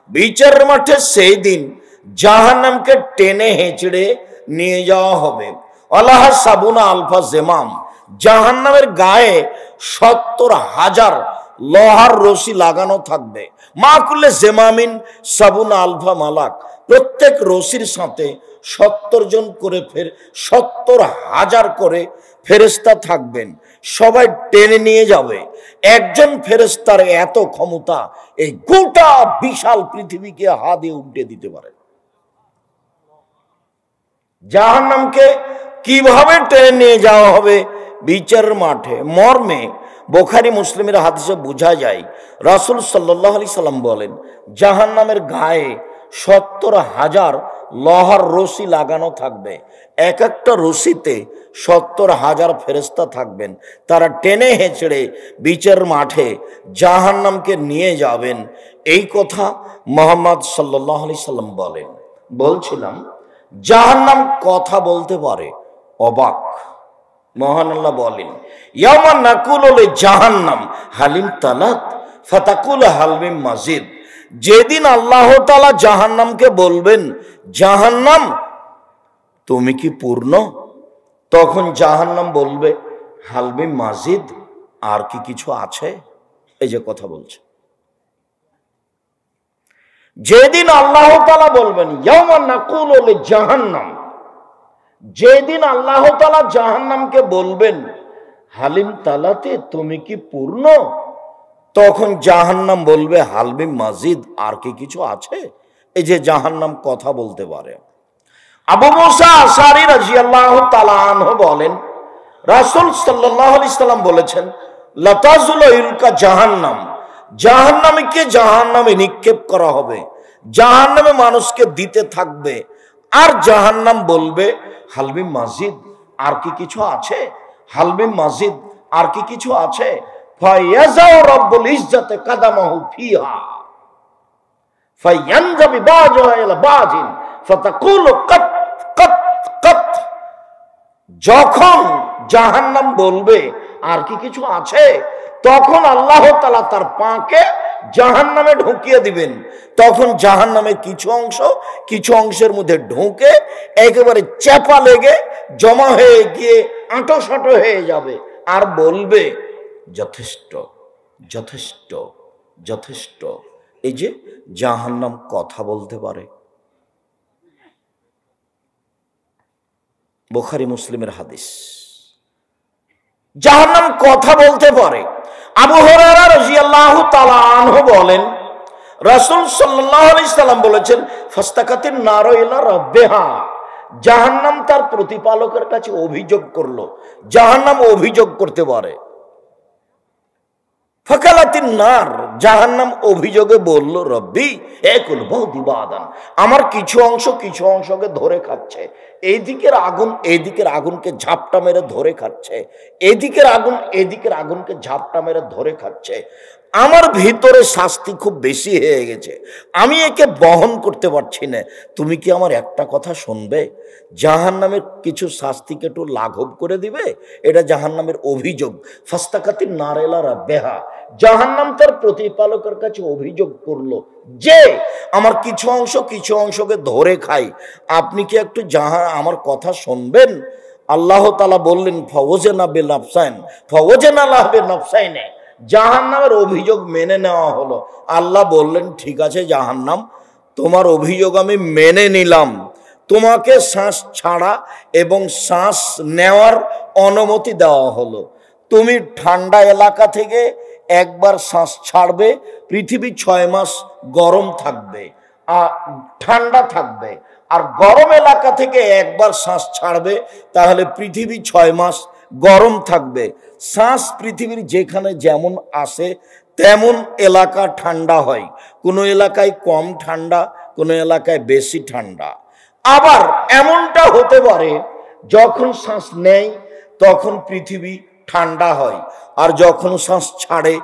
বিচারের মাঠে সেই দিন জাহান্নামকে টেনে হেঁচড়ে নিয়ে যাওয়া হবে। আল্লাহ সাবুনা আলফা জেমাম, জাহান্নামের গায়ে ৭০,০০০ লোহার রশি লাগানো থাকবে। মাকুল্লে জেমামিন সাবুনা আলফা মালাক, প্রত্যেক রশির সাথে ৭০ জন করে ৭০,০০০ করে ফেরেশতা থাকবেন, সবাই টেনে নিয়ে যাবে। একজন ফেরেশতার এত ক্ষমতা, এই গোটা বিশাল পৃথিবীকে হাত দিয়ে উল্টে দিতে পারে। জাহান্নামকে কিভাবে টেনে নিয়ে যাওয়া হবে বিচারের মাঠে মর্মে বুখারী মুসলিমের হাদিসে বোঝা যায়, রাসূল সাল্লাল্লাহু আলাইহি সাল্লাম বলেন, জাহান্নামের গায়ে ৭০,০০০ লোহার রশি লাগানো থাকবে। এক একটা রশিতে ৭০,০০০ ফেরেশতা থাকবেন, তারা টেনে হেঁচড়ে বিচারের মাঠে জাহান্নামকে নিয়ে যাবেন। এই কথা মুহাম্মদ সাল্লাল্লাহু আলাইহি সাল্লাম বলেন। বলছিলাম জাহান্নাম কথা বলতে পারে, অবাক। মহান আল্লাহ বলেন, ইয়ামা নাকুলু লি জাহান্নাম হালিম তালাত ফাতাকুল হাল মিন মাজিদ। যেদিন আল্লাহ তাআলা জাহান্নামকে বলবেন, জাহান্নাম তুমি কি পূর্ণ? তখন জাহান্নাম বলবে, হাল মিন মাজিদ, আর কি কিছু আছে? এই যে কথা বলছে। যেদিন আল্লাহ তাআলা বলবেন, ইয়ামা নাকুলু লি জাহান্নাম, যেদিন আল্লাহ তাআলা জাহান্নামকে বলবেন, হালিম তালাতে তুমি কি পূর্ণ? তখন জাহান্নাম বলবে, হালমি মাজিদ, আর কি কিছু আছে? এই যে জাহান্নাম কথা বলতে পারে। আবু মুসা আশআরী রাদিয়াল্লাহু তাআলা আনহু বলেন, রাসূল সাল্লাল্লাহু আলাইহি সাল্লাম বলেছেন, লাতাজুলু ইলকা জাহান্নাম, জাহান্নামকে জাহান্নামে নিক্ষেপ করা হবে, জাহান্নামে মানুষকে দিতে থাকবে, আর জাহান্নাম বলবে, হালমি মাজিদ, আর কি কিছু আছে? হালমি মাজিদ, আর কি কিছু আছে? ফায়াজাউ রাব্বুল ইজ্জাতি কাদামাহু ফিহা ফায়ানজাবি বাজুহা ইলা বাজিন ফাতাকুলু কাত কাত কাত। যখন জাহান্নাম বলবে আর কি কিছু আছে, তখন আল্লাহ তাআলা তার পাকে জাহান্নামে ঢুকিয়ে দিবেন। তখন জাহান্নামের কিছু অংশের মধ্যে ঢুকে একেবারে চাপা লেগে জমা হয়ে গিয়ে আঁটো হয়ে যাবে, আর বলবে, যথেষ্ট যথেষ্ট যথেষ্ট। এই যে জাহান্নাম কথা বলতে পারে। বুখারী মুসলিমের হাদিস, জাহান্নাম কথা বলতে পারে। আবু হুরায়রা রাদিয়াল্লাহু তাআলা আনহু বলেন, রাসূল সাল্লাল্লাহু আলাইহি সাল্লাম বলেছেন, ফাস্তাকাতিন নারু ইলা রাব্বিহা, জাহান্নাম তার প্রতিপালকের কাছে অভিযোগ করলো। জাহান্নাম অভিযোগ করতে পারে। ফাকালাতিন নার, জাহান্নাম অভিযোগে বলল, রব্বি একুল বহুদিবাদান, আমার কিছু অংশকে ধরে খাচ্ছে। এইদিকের আগুনকে ঝাপটা মেরে ধরে খাচ্ছে, এদিকের আগুনকে ঝাপটা মেরে ধরে খাচ্ছে। আমার ভিতরে শাস্তি খুব বেশি হয়ে গেছে, আমি একে বহন করতে পারছি না। তুমি কি আমার একটা কথা শুনবে? জাহান্নামের কিছু শাস্তিকে একটু লাঘব করে দিবে। এটা জাহান্নামের অভিযোগ। ফাস্তাকাতিন নার ইলা রাব্বিহা, জাহান্নাম তার প্রতিপালকের কাছে অভিযোগ করলো যে আমার কিছু অংশকে ধরে খাই, আপনি কি একটু আমার কথা শুনবেন? আল্লাহ তাআলা বললেন, ফাওয়াজনা বিল নাফসাইন ফাওয়াজনা লাহু বিন নাফসাইন, জাহান্নামের অভিযোগ মেনে নেওয়া হলো। আল্লাহ বললেন, ঠিক আছে জাহান্নাম, তোমার অভিযোগ আমি মেনে নিলাম। তোমাকে শ্বাস ছাড়া এবং শ্বাস নেওয়ার অনুমতি দেওয়া হলো। তুমি ঠান্ডা এলাকা থেকে একবার শ্বাস ছাড়বে, পৃথিবী 6 মাস গরম থাকবে আর ঠান্ডা থাকবে। আর গরম এলাকা থেকে একবার শ্বাস ছাড়বে, তাহলে পৃথিবী 6 মাস গরম থাকবে। শ্বাস পৃথিবীর যেখানে যেমন আসে তেমন এলাকা ঠান্ডা হয়, কোনো এলাকায় কম ঠান্ডা, কোনো এলাকায় বেশি ঠান্ডা। আবার এমনটা হতে পারে, যখন শ্বাস নেয় তখন পৃথিবী ঠান্ডা হয়, আর যখন শ্বাস ছাড়ে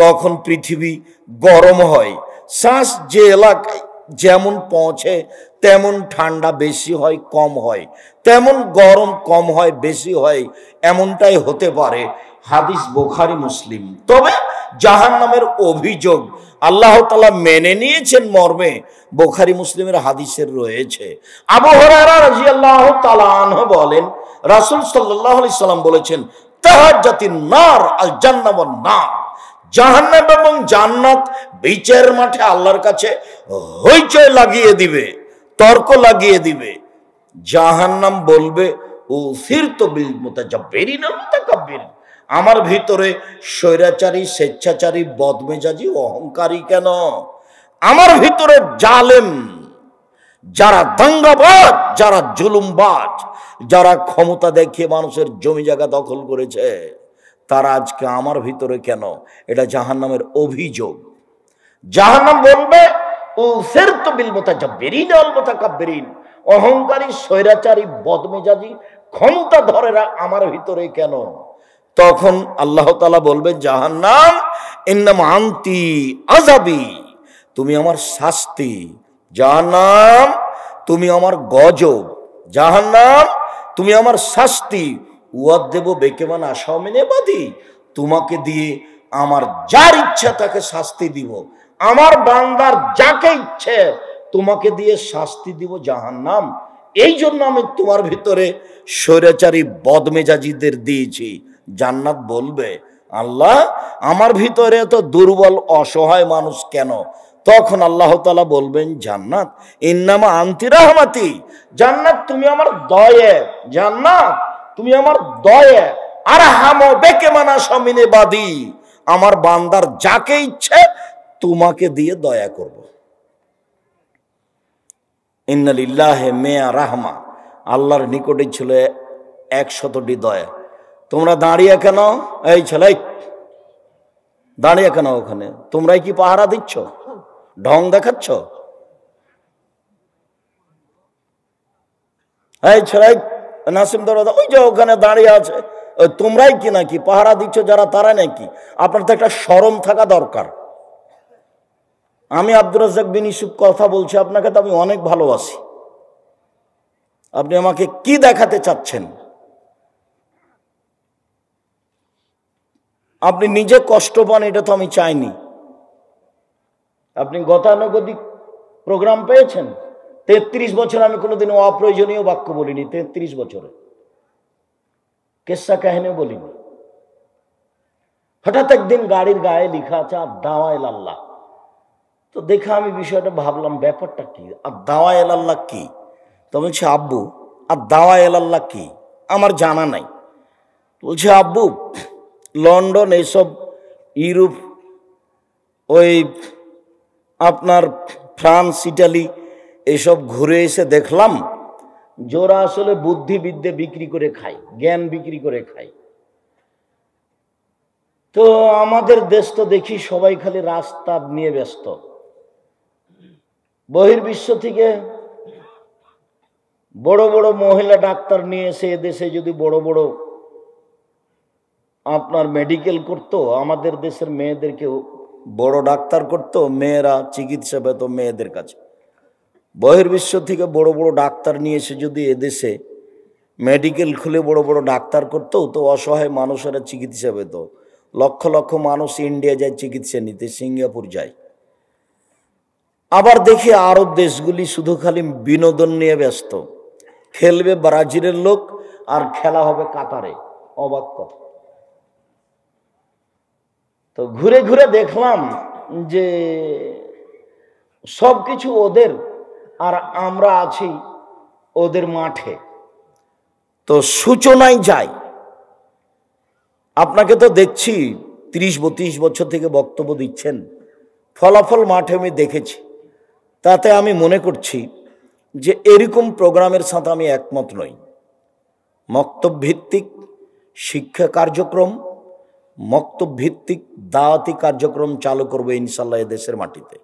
তখন পৃথিবী গরম হয়। শ্বাস যে এলাকায় যেমন পৌঁছে তেমন ঠান্ডা বেশি হয় কম হয়, তেমন গরম কম হয় বেশি হয়, এমনটাই হতে পারে। হাদিস বুখারী মুসলিম। তবে জাহান্নামের অভিযোগ আল্লাহ তাআলা মেনে নিয়েছেন মর্মে বুখারী মুসলিমের হাদিসের রয়েছে। আবু হুরায়রা রাদিয়াল্লাহু তাআলা আনহু বলেন, রাসূল সাল্লাল্লাহু আলাইহি সাল্লাম বলেছেন, তাহাজ্জাতিন নার আল জান্নাহ ওয়ান নার, জাহান্নাম এবং জান্নাত বিচারের মাঠে আল্লাহর কাছে হইচই লাগিয়ে দিবে, তর্ক লাগিয়ে দিবে। জাহান্নাম বলবে, উসিরতু বিল মুতাজাব্বিরিন ওয়াল মুতাকাব্বিরিন, আমার ভিতরে স্বৈরাচারী, স্বেচ্ছাচারী, বদমেজাজি, অহংকারী কেন? আমার ভিতরে জালেম, যারা দাঙ্গাবাজ, যারা জুলুমবাজ, যারা ক্ষমতা দেখিয়ে মানুষের জমি জায়গা দখল করেছে, তারা আজকে আমার ভিতরে কেন? এটা জাহান্নামের অভিযোগ। জাহান্নাম বলবে, উসিরতু বিল মুতাজাব্বিরিন ওয়াল মুতাকাব্বিরিন, অহংকারী, স্বৈরাচারী, বদমেজাজি, ক্ষমতা ধরেরা আমার ভিতরে কেন? তখন আল্লাহ তাআলা বলবেন, জাহান্নাম ইন্নামা আনতি আযাবি, তুমি আমার শাস্তি। জাহান্নাম তুমি আমার গজব। জাহান্নাম তুমি আমার শাস্তি। ওয়াদেব বেকেমান আসামিনে বাদী, তোমাকে দিয়ে আমার যার ইচ্ছা তাকে শাস্তি দিব, আমার বান্দার যাকে ইচ্ছে তোমাকে দিয়ে শাস্তি দিব জাহান্নাম। এই জন্য আমি তোমার ভিতরে স্বৈরাচারী, বদমেজাজিদের দিয়েছি। জান্নাত বলবে, আল্লাহ আমার ভিতরে এত দুর্বল অসহায় মানুষ কেন? তখন আল্লাহ তাআলা বলবেন, জান্নাত ইন্নামা আনতি রাহমাতি, জান্নাত তুমি আমার দয়া, জান্নাত তুমি আমার দয়া। আর হামো বেকে মানা সমিনে বাদী, আমার বান্দার যাকে ইচ্ছে তোমাকে দিয়ে দয়া করব। ইন্না লিল্লাহি মিয়া রাহমা, আল্লাহর নিকটে ছিল 100টি দয়া। তোমরা দাঁড়িয়ে কেন? এই ছেলে দাঁড়িয়ে কেন ওখানে? তোমরাই কি পাহারা দিচ্ছ? ঢং দেখাচ্ছ? এই ছেলে নাসিম দরজা ওই যে ওখানে দাঁড়িয়ে আছে, তোমরাই কি নাকি পাহারা দিচ্ছ? যারা তারা নাকি? আপনার তো একটা শরম থাকা দরকার। আমি আব্দুর রাজ্জাক বিন ইউসুফ কথা বলছি, আপনাকে তো আমি অনেক ভালোবাসি। আপনি আমাকে কি দেখাতে চাচ্ছেন? আপনি নিজে কষ্ট পান, এটা তো আমি চাইনি। আপনি গতানুগতিক প্রোগ্রাম পেয়েছেন? 33 বছর আমি কোনোদিন অপ্রয়োজনীয় বাক্য বলিনি। 33 বছরে কেসা কাহিনীও বলিনি। হঠাৎ একদিন গাড়ির গায়ে লেখা আছে আদ-দাওয়া ইলাল্লাহ। তো দেখে আমি বিষয়টা ভাবলাম, ব্যাপারটা কি? আদ-দাওয়া ইলাল্লাহ কি? তো বলছে, আব্বু আদ-দাওয়া ইলাল্লাহ কি? আমার জানা নাই। বলছে, আব্বু লন্ডন, এইসব ইউরোপ, ওই আপনার ফ্রান্স, ইটালি এসব ঘুরে এসে দেখলাম যারা আসলে বুদ্ধিবিদ্যে বিক্রি করে খায়, জ্ঞান বিক্রি করে খায়। তো আমাদের দেশ তো দেখি সবাই খালি রাস্তা নিয়ে ব্যস্ত। বহির্বিশ্ব থেকে বড় বড় মহিলা ডাক্তার নিয়ে এসে এদেশে যদি বড় বড় আপনার মেডিকেল করতো, আমাদের দেশের মেয়েদেরকেও বড় ডাক্তার করতো, মেয়েরা চিকিৎসা পেত মেয়েদের কাছে। বহির্বিশ্ব থেকে বড় বড় ডাক্তার নিয়ে এসে যদি এদেশে মেডিকেল খুলে বড় বড় ডাক্তার করতো, তো অসহায় মানুষেরা চিকিৎসা পেত। লক্ষ লক্ষ মানুষ ইন্ডিয়া যায় চিকিৎসা নিতে, সিঙ্গাপুর যায়। আবার দেখি আরব দেশগুলি শুধু খালি বিনোদন নিয়ে ব্যস্ত। খেলবে ব্রাজিলের লোক আর খেলা হবে কাতারে। অবাক কথা। তো ঘুরে ঘুরে দেখলাম যে সবকিছু ওদের, আর আমরা আছি ওদের মাঠে। তো সূচনায় যাই। আপনাকে তো দেখছি 30-32 বছর থেকে বক্তব্য দিচ্ছেন, ফলাফল মাঠে আমি দেখেছি। তাতে আমি মনে করছি যে এরকম প্রোগ্রামের সাথে আমি একমত নই। মক্তব ভিত্তিক শিক্ষা কার্যক্রম, মক্তব ভিত্তিক দাওয়াতি কার্যক্রম চালু করবে ইনশাল্লাহ এদেশের মাটিতে।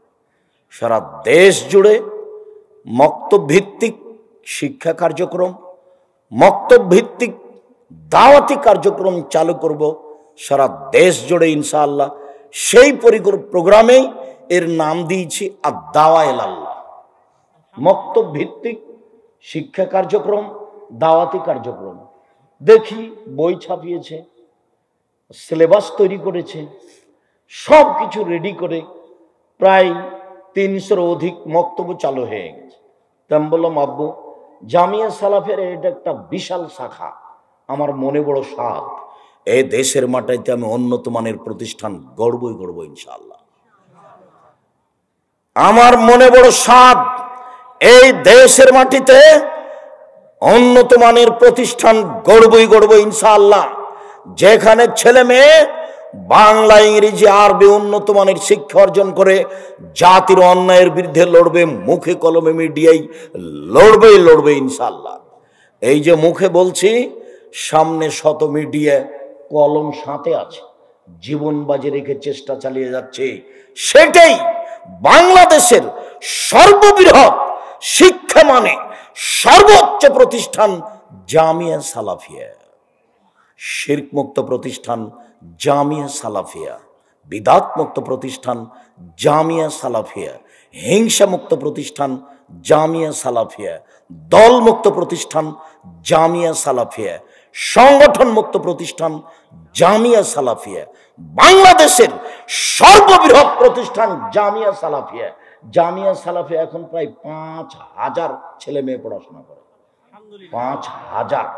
সারা দেশ জুড়ে মক্তব ভিত্তিক শিক্ষা কার্যক্রম, মক্তব ভিত্তিক দাওয়াতি কার্যক্রম চালু করব সারা দেশ জুড়ে ইনশাআল্লাহ। সেই প্রোগ্রামেই এর নাম দিয়েছি আদ-দাওয়া ইলাল্লাহ। মক্তব ভিত্তিক শিক্ষা কার্যক্রম, দাওয়াতি কার্যক্রম। দেখি বই ছাপিয়েছে, সিলেবাস তৈরি করেছে, সব কিছু রেডি করে প্রায় 300-র অধিক মক্তব্য চালু হয়ে গেছে। তা আমি বললাম, আব্বু জামিয়া সালাফের এটা একটা বিশাল শাখা, আমার মনে বড় সাধ, এই দেশের মাটিতে আমি উন্নত মানের প্রতিষ্ঠান গড়বই গড়ব ইনশাআল্লাহ। আমার মনে বড় সাধ, এই দেশের মাটিতে উন্নত মানের প্রতিষ্ঠান গড়বই গড়ব ইনশাআল্লাহ, যেখানে ছেলে মেয়ে বাংলা, ইংরেজি, আরবি উন্নত মানের শিক্ষা অর্জন করে জাতির অন্যায়ের বিরুদ্ধে লড়বে, মুখে কলমে মিডিয়ায় লড়বে ইনশাআল্লাহ। এই যে মুখে বলছি, সামনে শত মিডিয়া কলম সাথে আছে, জীবন বাজি রেখে চেষ্টা চালিয়ে যাচ্ছে। সেটাই বাংলাদেশের সর্ববৃহৎ শিক্ষা মানে সর্বোচ্চ প্রতিষ্ঠান জামিয়া সালাফিয়া, শিরক মুক্ত প্রতিষ্ঠান জামিয়া সালাফিয়া, বিদাত মুক্ত প্রতিষ্ঠান জামিয়া সালাফিয়া, হিংসা মুক্ত প্রতিষ্ঠান জামিয়া সালাফিয়া, দল মুক্ত প্রতিষ্ঠান জামিয়া সালাফিয়া, সংগঠন মুক্ত প্রতিষ্ঠান জামিয়া সালাফিয়া, বাংলাদেশের সর্ববৃহৎ প্রতিষ্ঠান জামিয়া সালাফিয়া। জামিয়া সালাফিয়া এখন প্রায় 5000 ছেলে মেয়ে পড়াশোনা করে, 5000।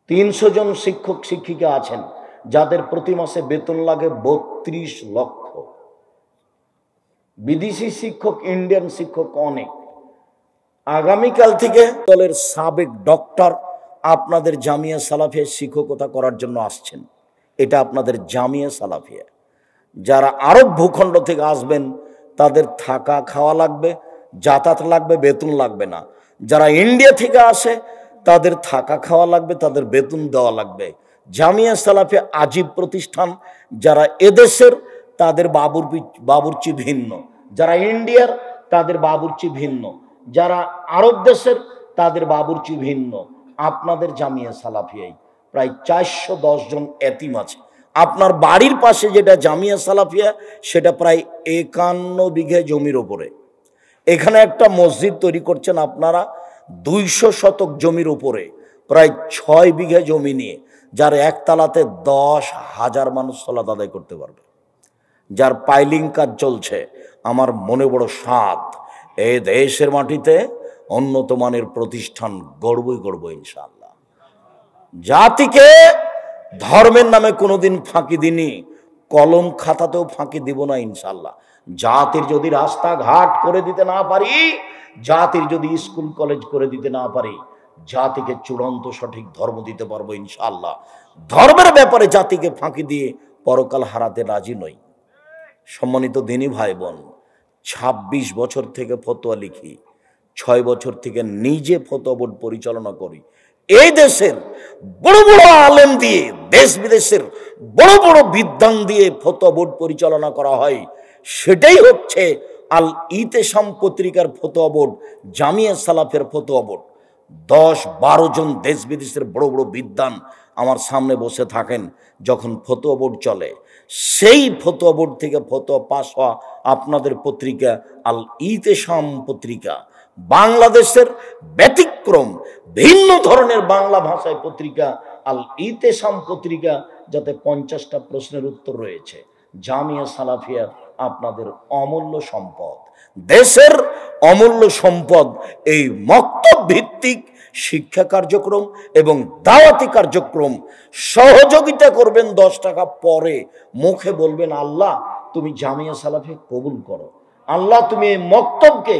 300 জন শিক্ষক শিক্ষিকা আছেন যাদের প্রতি মাসে বেতন লাগে 32 লক্ষ। বিদেশি শিক্ষক, ইন্ডিয়ান শিক্ষক অনেক। আগামীকাল থেকে দলের সাবেক ডক্টর আপনাদের জামিয়া সালাফিয়া শিক্ষকতা করার জন্য আসছেন। এটা আপনাদের জামিয়া সালাফিয়া। যারা আরব ভূখণ্ড থেকে আসবেন তাদের থাকা খাওয়া লাগবে, যাতায়াত লাগবে, বেতন লাগবে না। যারা ইন্ডিয়া থেকে আসে তাদের থাকা খাওয়া লাগবে, তাদের বেতন দেওয়া লাগবে। জামিয়া সালাফিয়া আজীব প্রতিষ্ঠান। যারা এদেশের তাদের বাবুর্চি ভিন্ন, যারা ইন্ডিয়ার তাদের বাবুর্চি ভিন্ন, যারা আরব দেশের তাদের বাবুর্চি ভিন্ন। আপনাদের জামিয়া সালাফিয়ায় প্রায় 410 জন এতিম আছে। আপনার বাড়ির পাশে যেটা জামিয়া সালাফিয়া, সেটা প্রায় 51 বিঘা জমির ওপরে। এখানে একটা মসজিদ তৈরি করছেন আপনারা 200 শতক জমির উপরে, প্রায় 6 বিঘা জমি নিয়ে, যার একতলাতে 10,000 মানুষ সালাত আদায় করতে পারবে, যার পাইলিং কাজ চলছে। আমার মনে বড় সাধ, এই দেশের মাটিতে উন্নত মানের প্রতিষ্ঠান গড়বই গড়ব ইনশাআল্লাহ। জাতিকে ধর্মের নামে কোনোদিন ফাঁকি দিনি, কলম খাতাতেও ফাঁকি দিব না ইনশাআল্লাহ। জাতির যদি রাস্তাঘাট করে দিতে না পারি, জাতির যদি স্কুল কলেজ করে দিতে না পারি, জাতিকে চূড়ান্ত সঠিক ধর্ম দিতে পারবো ইনশাআল্লাহ। ধর্মের ব্যাপারে জাতিকে ফাঁকি দিয়ে পরকাল হারাতে রাজি নই। সম্মানিত দিনী ভাই বোন, 26 বছর থেকে ফতোয়া লিখি, 6 বছর থেকে নিজে ফতোয়া বোর্ড পরিচালনা করি। এই দেশের বড় বড় আলেম দিয়ে, দেশ বিদেশের বড় বড় বিদ্বান দিয়ে ফতোয়া বোর্ড পরিচালনা করা হয়। সেটাই হচ্ছে আল ইতেসাম পত্রিকার ফতোয়া বোর্ড, জামিয়া সালাফের ফতোয়া বোর্ড। 10-12 জন দেশ বিদেশের বড় বড় বিদ্বান আমার সামনে বসে থাকেন যখন ফতোয়া বোর্ড চলে। সেই ফতোয়া বোর্ড থেকে ফতোয়া পাস হওয়া আপনাদের পত্রিকা আল ইতেসাম পত্রিকা, বাংলাদেশের ব্যতিক্রম ভিন্ন ধরনের বাংলা ভাষায় পত্রিকা আল ইতেসাম পত্রিকা, যাতে 50টা প্রশ্নের উত্তর রয়েছে। জামিয়া সালাফিয়া আপনাদের অমূল্য সম্পদ, দেশের অমূল্য সম্পদ। এই মক্তব ভিত্তিক শিক্ষা কার্যক্রম এবং দাওয়াতি কার্যক্রম সহযোগিতা করবেন 10 টাকা পরে, মুখে বলবেন আল্লাহ তুমি জামিয়া সালাফিয়া কবুল করো, আল্লাহ তুমি এই মক্তবকে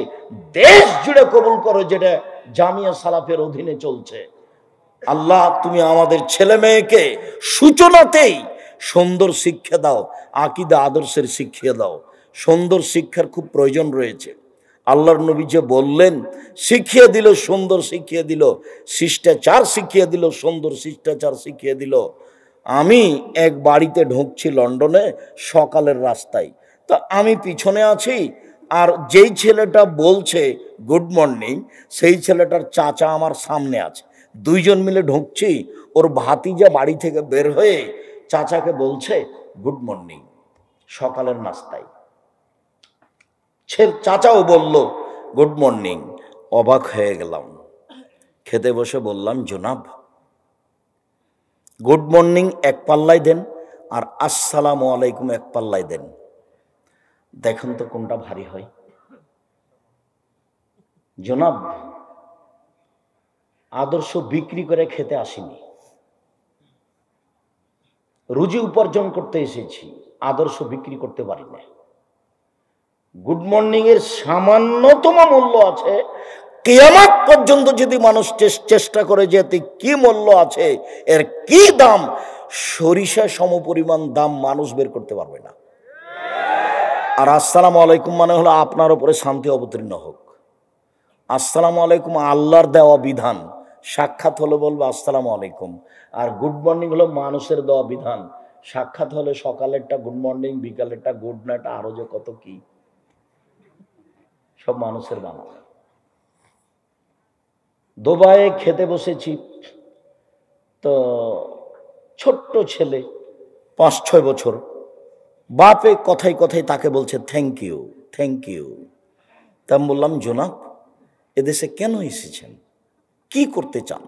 দেশ জুড়ে কবুল করো যেটা জামিয়া সালাফের অধীনে চলছে। আল্লাহ তুমি আমাদের ছেলে মেয়েকে সূচনাতেই সুন্দর শিক্ষা দাও, আকীদা আদর্শের শিক্ষা দাও। সুন্দর শিক্ষার খুব প্রয়োজন রয়েছে। আল্লাহর নবী যে বললেন, শিখিয়ে দিল, সুন্দর শিখিয়ে দিল, শিষ্টাচার শিখিয়ে দিল, সুন্দর শিষ্টাচার শিখিয়ে দিল। আমি এক বাড়িতে ঢুকছি লন্ডনে সকালের রাস্তায়, তো আমি পিছনে আছি, আর যেই ছেলেটা বলছে গুড মর্নিং, সেই ছেলেটার চাচা আমার সামনে আছে। 2 জন মিলে ঢুকছি, ওর ভাতিজা বাড়ি থেকে বের হয়ে চাচাকে বলছে গুড মর্নিং সকালের নাস্তায়। চাচাও বলল গুড মর্নিং। অবাক হয়ে গেলাম। খেতে বসে বললাম, জনাব গুড মর্নিং 1 পাল্লায় দেন, আর আসসালামু আলাইকুম 1 পাল্লায় দেন। দেখুন তো কোনটা ভারী হয়। জনাব, আদর্শ বিক্রি করে খেতে আসিনি, রুজি উপার্জন করতে এসেছি, আদর্শ বিক্রি করতে পারি না। গুড মর্নিং এর সামান্যতম মূল্য আছে, কিয়ামত পর্যন্ত যদি মানুষ চেষ্টা করে যেতে কি মূল্য আছে, এর কি দাম, সরিষা সমপরিমাণ দাম মানুষ বের করতে পারবে না। আর আসসালামু আলাইকুম মানে হলো আপনার উপরে শান্তি অবতীর্ণ হোক। আসসালামু আলাইকুম আল্লাহর দেওয়া বিধান, সাক্ষাৎ হলে বলবে আসসালামু আলাইকুম। আর গুড মর্নিং হলো মানুষের দেওয়া বিধান, সাক্ষাৎ হলে সকালেরটা গুড মর্নিং, বিকালেরটা গুড নাইট, আরো যে কত কি সব মানুষের বানানো। দুবাইয়ে খেতে বসেছি, তো ছোট্ট ছেলে 5-6 বছর, বাপে কথায় কথায় তাকে বলছে থ্যাংক ইউ থ্যাংক ইউ। তা আমি বললাম, জনাব এদেশে কেন এসেছেন, কি করতে চান?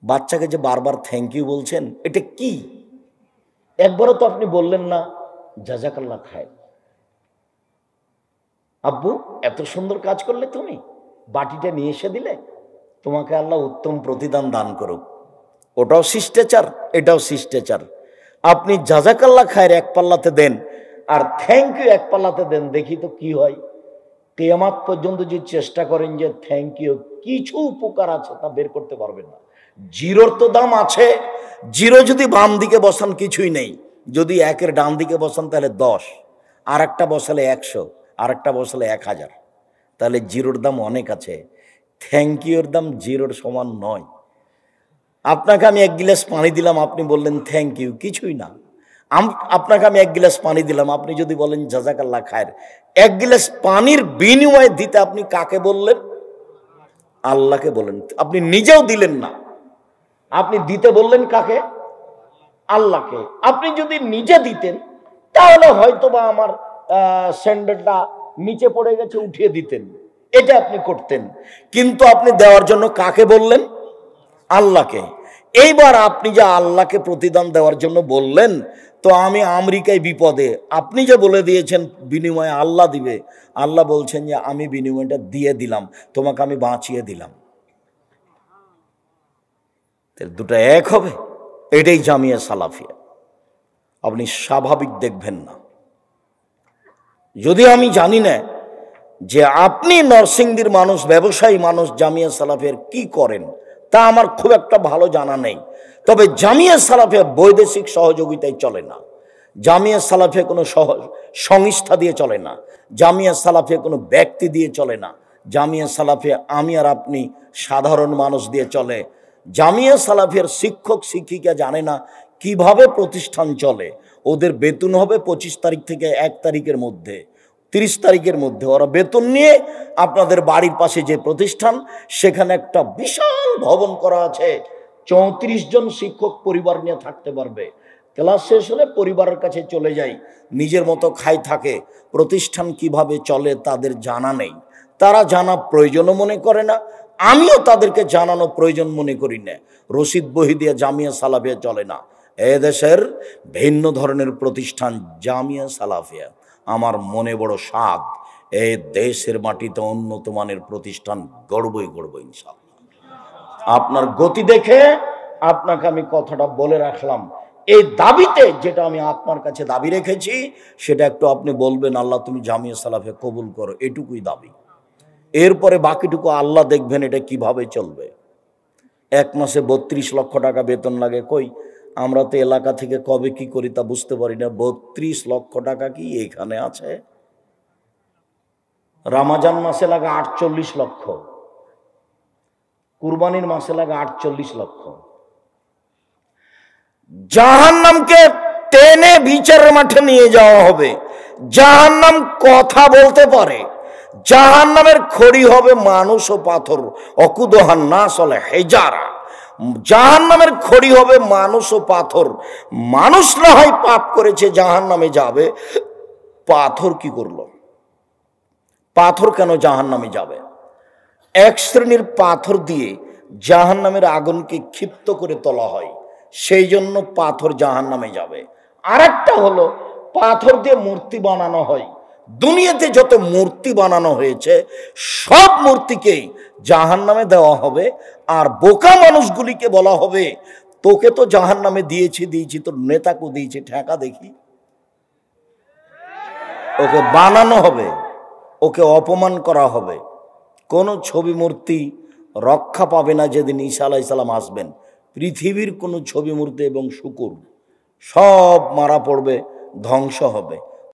বাচ্চাকে যে বারবার থ্যাংক ইউ বলছেন, এটা কি? একবারও তো আপনি বললেন না জাযাকাল্লাহ খায়। আব্বু এত সুন্দর কাজ করলে, তুমি বাটিটা নিয়ে এসে দিলে, তোমাকে আল্লাহ উত্তম প্রতিদান দান করুক। ওটাও শিষ্টাচার, এটাও শিষ্টাচার। আপনি জাযাকাল্লাহ খায়ের এক পাল্লাতে দেন আর থ্যাংক ইউ এক পাল্লাতে দেন, দেখি তো কি হয়। কিয়ামত পর্যন্ত যে চেষ্টা করেন যে থ্যাংক ইউ কিছু উপকার আছে তা বের করতে পারবেন না। জিরোর তো দাম আছে, জিরো যদি বাম দিকে বসান কিছুই নেই, যদি একের ডান দিকে বসান তাহলে 10, আর একটা বসালে 100, আর একটা বসালে 1000, তাহলে জিরোর দাম অনেক আছে। থ্যাংক ইউর দাম জিরোর সমান নয়। আপনাকে আমি 1 গ্লাস পানি দিলাম, আপনি বললেন থ্যাংক ইউ, কিছুই না। আপনাকে আমি 1 গ্লাস পানি দিলাম, আপনি যদি বলেন জাযাকাল্লাহ খায়ের, 1 গ্লাস পানির বিনিময়ে দিতে আপনি কাকে বললেন? আল্লাহকে বলেন। আপনি নিজেও দিলেন না, আপনি দিতে বললেন কাকে? আল্লাহকে। আপনি যদি নিজে দিতেন তাহলে হয়তোবা আমার স্যান্ডেলটা নিচে পড়ে গেছে, উঠিয়ে দিতেন, এটা আপনি করতেন। কিন্তু আপনি দেওয়ার জন্য কাকে বললেন? আল্লাহকে। এইবার আপনি যে আল্লাহকে প্রতিদান দেওয়ার জন্য বললেন, তো আমি আমেরিকায় বিপদে, আপনি যে বলে দিয়েছেন বিনিময়ে আল্লাহ দিবে, আল্লাহ বলছেন যে আমি বিনিময়টা দিয়ে দিলাম, তোমাকে আমি বাঁচিয়ে দিলাম। দুটো এক হবে? এটাই জামিয়া সালাফিয়া। আপনি স্বাভাবিক দেখবেন না। যদি আমি জানি না যে আপনি নরসিংদীর মানুষ, ব্যবসায়ী মানুষ, জামিয়া সালাফিয়ার কি করেন তা আমার খুব একটা ভালো জানা নেই। তবে জামিয়া সালাফিয়া বৈদেশিক সহযোগিতায় চলে না, জামিয়া সালাফিয়া কোনো সংস্থা দিয়ে চলে না, জামিয়া সালাফিয়া কোনো ব্যক্তি দিয়ে চলে না, জামিয়া সালাফিয়া আমি আর আপনি সাধারণ মানুষ দিয়ে চলে। জামিয়া সালাফিয়ার শিক্ষক শিক্ষিকা জানে না কিভাবে প্রতিষ্ঠান চলে। ওদের বেতন হবে 25 তারিখ থেকে 1 তারিখের মধ্যে, 30 তারিখের মধ্যে ওরা বেতন নিয়ে আপনাদের বাড়ির পাশে যে প্রতিষ্ঠান, সেখানে একটা বিশাল ভবন করা আছে, 34 জন শিক্ষক পরিবার নিয়ে থাকতে পারবে। ক্লাস শেষ হলে পরিবারের কাছে চলে যায়, নিজের মতো খাই থাকে। প্রতিষ্ঠান কিভাবে চলে তাদের জানা নেই, তারা জানা প্রয়োজনও মনে করে না, আমিও তাদেরকে জানানো প্রয়োজন মনে করি না। রশিদ বহি দিয়ে জামিয়া সালাফিয়া চলে না। এদেশের ভিন্ন ধরনের প্রতিষ্ঠান জামিয়া সালাফিয়া। আমার মনে বড় স্বাদ, এই দেশের মাটিতে উন্নত মানের প্রতিষ্ঠান গড়বই গড়ব ইনশাআল্লাহ। আপনার গতি দেখে আপনাকে আমি কথাটা বলে রাখলাম। এই দাবিতে যেটা আমি আপনার কাছে দাবি রেখেছি, সেটা একটু আপনি বলবেন, আল্লাহ তুমি জামিয়া সালাফিয়া কবুল করো, এটুকুই দাবি। এরপরে বাকিটুকু আল্লাহ দেখবেন এটা কিভাবে চলবে। 1 মাসে 32 লক্ষ টাকা বেতন লাগে, কই আমরা তো এলাকা থেকে কবে কি করি তা বুঝতে পারি না। 32 লক্ষ টাকা কি এখানে আছে? রামাজান মাসে লাগে 48 লক্ষ, কুরবানির মাসে লাগে 48 লক্ষ। জাহান্নামকে টেনে বিচারের মাঠে নিয়ে যাওয়া হবে। জাহান্নাম কথা বলতে পারে, জাহান্নামের খড়ি হবে মানুষ ও পাথর, অকুদহান না চলে হেজারা। জাহান্নামের খড়ি হবে মানুষ ও পাথর। মানুষ না হয় পাপ করেছে জাহান্নামে যাবে, পাথর কি করলো? পাথর কেন জাহান্নামে যাবে? এক শ্রেণীর পাথর দিয়ে জাহান্নামের আগুনকে ক্ষিপ্ত করে তোলা হয়, সেই জন্য পাথর জাহান্নামে যাবে। আর একটা হলো পাথর দিয়ে মূর্তি বানানো হয়, দুনিয়াতে যত মূর্তি বানানো হয়েছে সব মূর্তিকেই জাহান্নামে দেওয়া হবে। আর বোকা মানুষগুলিকে বলা হবে, তোকে তো জাহান্নামে দিয়েছি, তোর নেতাকে দিয়েছি, ঠেকা দেখি। ওকে বানানো হবে, ওকে অপমান করা হবে। কোনো ছবি মূর্তি রক্ষা পাবে না যেদিন ঈসা আলাইহিস সালাম আসবেন। পৃথিবীর কোনো ছবি মূর্তি এবং শূকর সব মারা পড়বে, ধ্বংস হবে।